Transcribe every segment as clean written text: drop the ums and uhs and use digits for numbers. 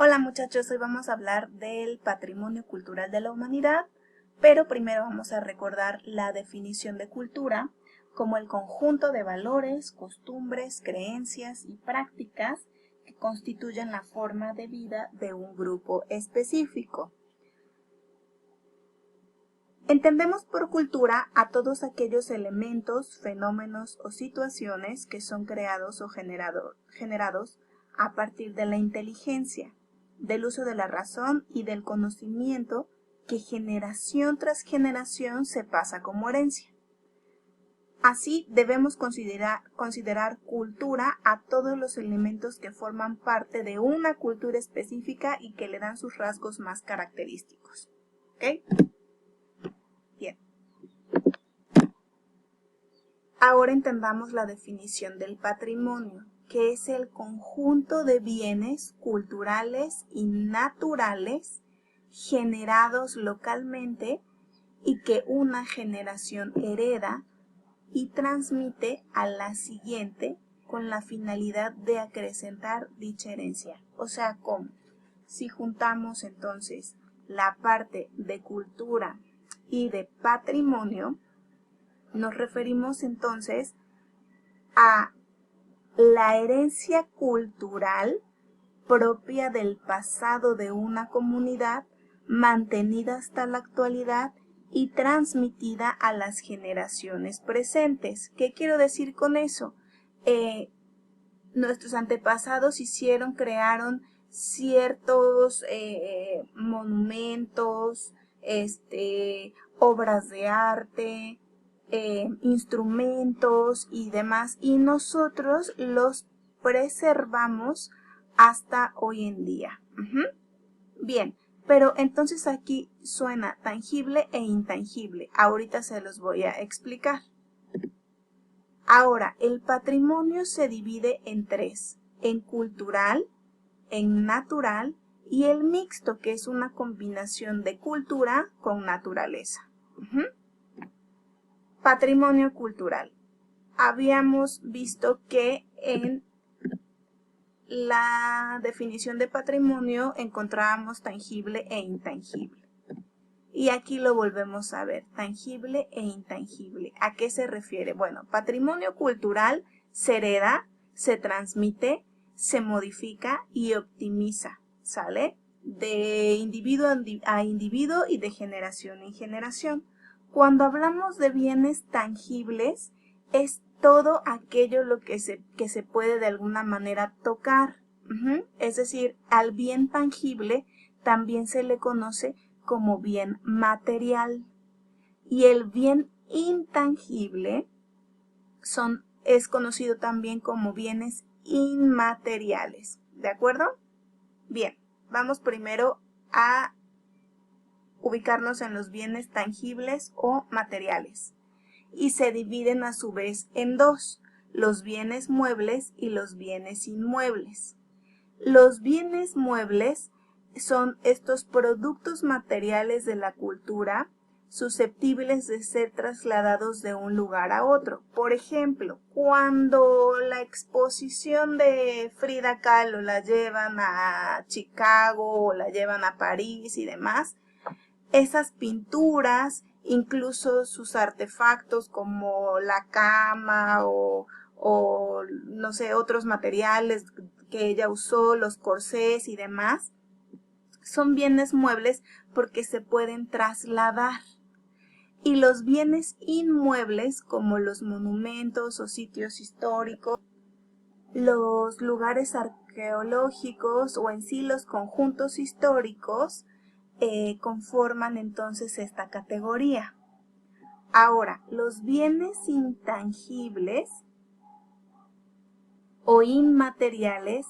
Hola muchachos, hoy vamos a hablar del patrimonio cultural de la humanidad, pero primero vamos a recordar la definición de cultura como el conjunto de valores, costumbres, creencias y prácticas que constituyen la forma de vida de un grupo específico. Entendemos por cultura a todos aquellos elementos, fenómenos o situaciones que son creados o generados a partir de la inteligencia, del uso de la razón y del conocimiento que generación tras generación se pasa como herencia. Así debemos considerar cultura a todos los elementos que forman parte de una cultura específica y que le dan sus rasgos más característicos. ¿Ok? Bien. Ahora entendamos la definición del patrimonio, que es el conjunto de bienes culturales y naturales generados localmente y que una generación hereda y transmite a la siguiente con la finalidad de acrecentar dicha herencia. O sea, ¿cómo? Si juntamos entonces la parte de cultura y de patrimonio, nos referimos entonces a la herencia cultural propia del pasado de una comunidad, mantenida hasta la actualidad y transmitida a las generaciones presentes. ¿Qué quiero decir con eso? Nuestros antepasados crearon ciertos monumentos, obras de arte, instrumentos y demás, y nosotros los preservamos hasta hoy en día. Bien, pero entonces aquí suena tangible e intangible. Ahorita se los voy a explicar. Ahora, el patrimonio se divide en tres: en cultural, en natural y el mixto, que es una combinación de cultura con naturaleza. Patrimonio cultural. Habíamos visto que en la definición de patrimonio encontrábamos tangible e intangible. Y aquí lo volvemos a ver, tangible e intangible. ¿A qué se refiere? Bueno, patrimonio cultural se hereda, se transmite, se modifica y optimiza, ¿sale? De individuo a individuo y de generación en generación. Cuando hablamos de bienes tangibles, es todo aquello que se puede de alguna manera tocar. Es decir, al bien tangible también se le conoce como bien material. Y el bien intangible es conocido también como bienes inmateriales. ¿De acuerdo? Bien, vamos primero a ubicarnos en los bienes tangibles o materiales. Y se dividen a su vez en dos: los bienes muebles y los bienes inmuebles. Los bienes muebles son estos productos materiales de la cultura susceptibles de ser trasladados de un lugar a otro. Por ejemplo, cuando la exposición de Frida Kahlo la llevan a Chicago o la llevan a París y demás, esas pinturas, incluso sus artefactos como la cama o no sé, otros materiales que ella usó, los corsés y demás, son bienes muebles porque se pueden trasladar. Y los bienes inmuebles, como los monumentos o sitios históricos, los lugares arqueológicos o en sí los conjuntos históricos, conforman entonces esta categoría. Ahora, los bienes intangibles o inmateriales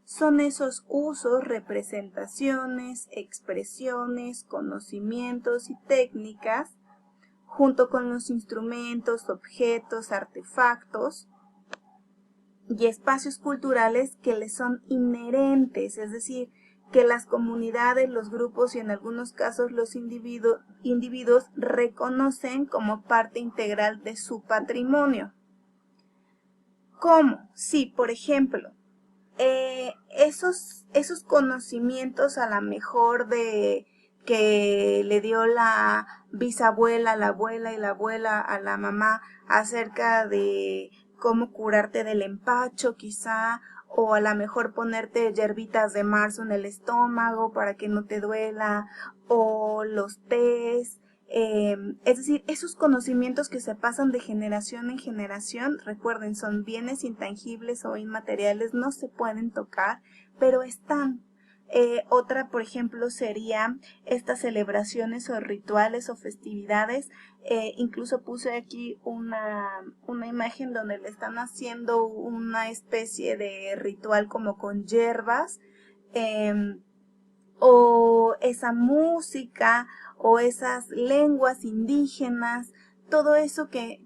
son esos usos, representaciones, expresiones, conocimientos y técnicas, junto con los instrumentos, objetos, artefactos y espacios culturales que les son inherentes, es decir, que las comunidades, los grupos y en algunos casos los individuos reconocen como parte integral de su patrimonio. ¿Cómo? Si, por ejemplo, esos conocimientos a lo mejor de que le dio la bisabuela, la abuela y la abuela a la mamá acerca de cómo curarte del empacho quizá, o a lo mejor ponerte hierbitas de marzo en el estómago para que no te duela, o los tés, es decir, esos conocimientos que se pasan de generación en generación, recuerden, son bienes intangibles o inmateriales, no se pueden tocar, pero están. Otra, por ejemplo, sería estas celebraciones o rituales o festividades. Incluso puse aquí una imagen donde le están haciendo una especie de ritual como con hierbas, o esa música o esas lenguas indígenas, todo eso que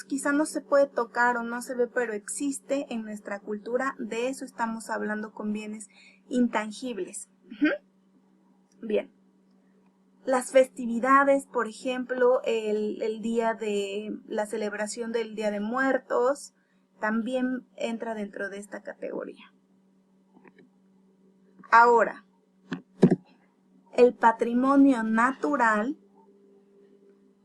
quizá no se puede tocar o no se ve, pero existe en nuestra cultura. De eso estamos hablando con bienes intangibles. Bien. Las festividades, por ejemplo, el día de la celebración del Día de Muertos, también entra dentro de esta categoría. Ahora, el patrimonio natural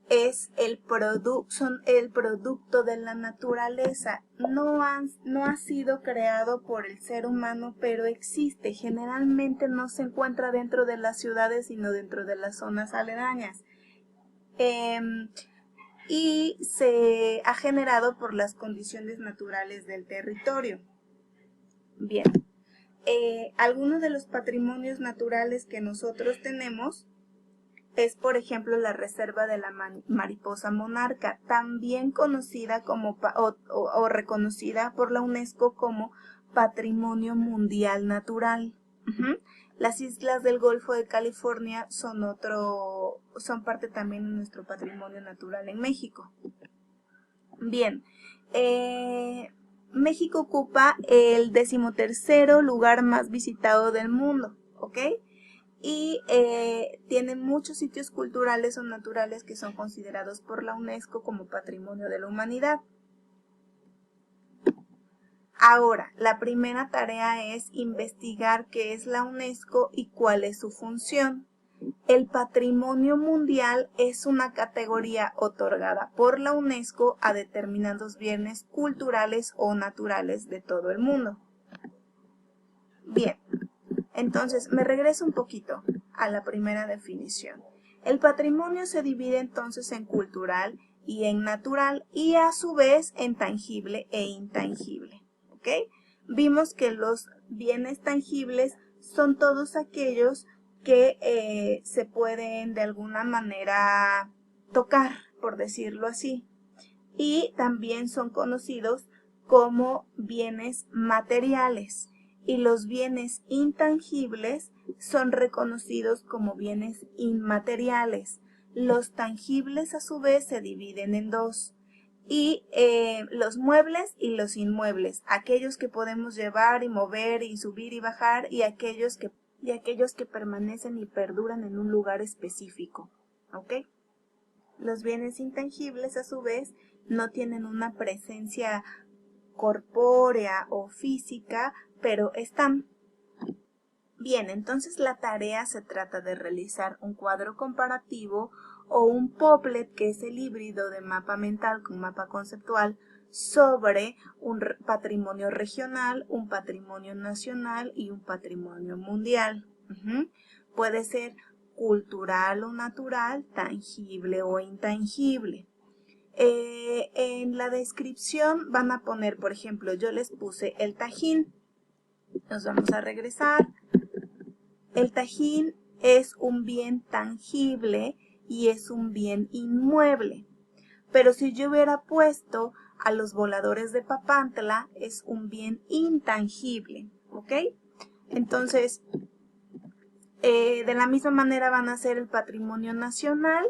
es el producto de la naturaleza. No ha sido creado por el ser humano, pero existe. Generalmente no se encuentra dentro de las ciudades, sino dentro de las zonas aledañas. Y se ha generado por las condiciones naturales del territorio. Bien. Algunos de los patrimonios naturales que nosotros tenemos es, por ejemplo, la reserva de la mariposa monarca, también conocida como o reconocida por la UNESCO como Patrimonio Mundial Natural. Las islas del Golfo de California son parte también de nuestro patrimonio natural en México. Bien, México ocupa el 13º lugar más visitado del mundo, ¿ok? Y tiene muchos sitios culturales o naturales que son considerados por la UNESCO como Patrimonio de la Humanidad. Ahora, la primera tarea es investigar qué es la UNESCO y cuál es su función. El patrimonio mundial es una categoría otorgada por la UNESCO a determinados bienes culturales o naturales de todo el mundo. Bien, entonces me regreso un poquito a la primera definición. El patrimonio se divide entonces en cultural y en natural, y a su vez en tangible e intangible. ¿Ok? Vimos que los bienes tangibles son todos aquellos que se pueden de alguna manera tocar, por decirlo así, y también son conocidos como bienes materiales, y los bienes intangibles son reconocidos como bienes inmateriales. Los tangibles a su vez se dividen en dos, y los muebles y los inmuebles, aquellos que podemos llevar y mover y subir y bajar, y aquellos que permanecen y perduran en un lugar específico. ¿Ok? Los bienes intangibles, a su vez, no tienen una presencia corpórea o física, pero están. Bien, entonces la tarea se trata de realizar un cuadro comparativo o un POPLET, que es el híbrido de mapa mental con mapa conceptual, sobre un patrimonio regional, un patrimonio nacional y un patrimonio mundial. Puede ser cultural o natural, tangible o intangible. En la descripción van a poner, por ejemplo, yo les puse el Tajín. Nos vamos a regresar. El Tajín es un bien tangible y es un bien inmueble. Pero si yo hubiera puesto a los voladores de Papantla, es un bien intangible, ¿ok? Entonces, de la misma manera van a ser el patrimonio nacional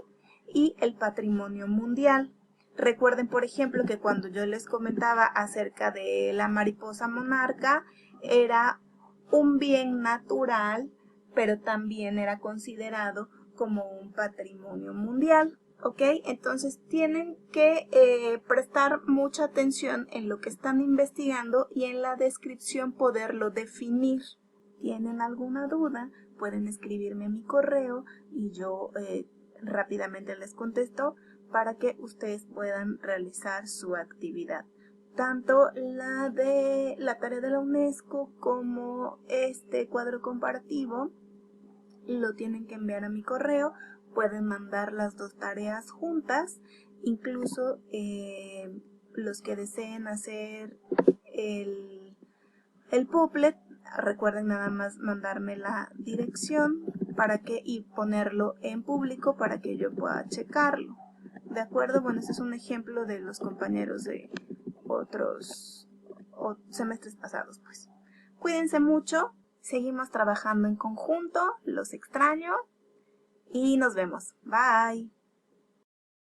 y el patrimonio mundial. Recuerden, por ejemplo, que cuando yo les comentaba acerca de la mariposa monarca, era un bien natural, pero también era considerado como un patrimonio mundial. ¿Ok? Entonces tienen que prestar mucha atención en lo que están investigando y en la descripción poderlo definir. ¿Tienen alguna duda? Pueden escribirme a mi correo y yo rápidamente les contesto para que ustedes puedan realizar su actividad. Tanto la de la tarea de la UNESCO como este cuadro comparativo lo tienen que enviar a mi correo. Pueden mandar las dos tareas juntas, incluso los que deseen hacer el Padlet, recuerden nada más mandarme la dirección y ponerlo en público para que yo pueda checarlo. ¿De acuerdo? Bueno, este es un ejemplo de los compañeros de otros semestres pasados, pues. Cuídense mucho, seguimos trabajando en conjunto, los extraño y nos vemos. Bye.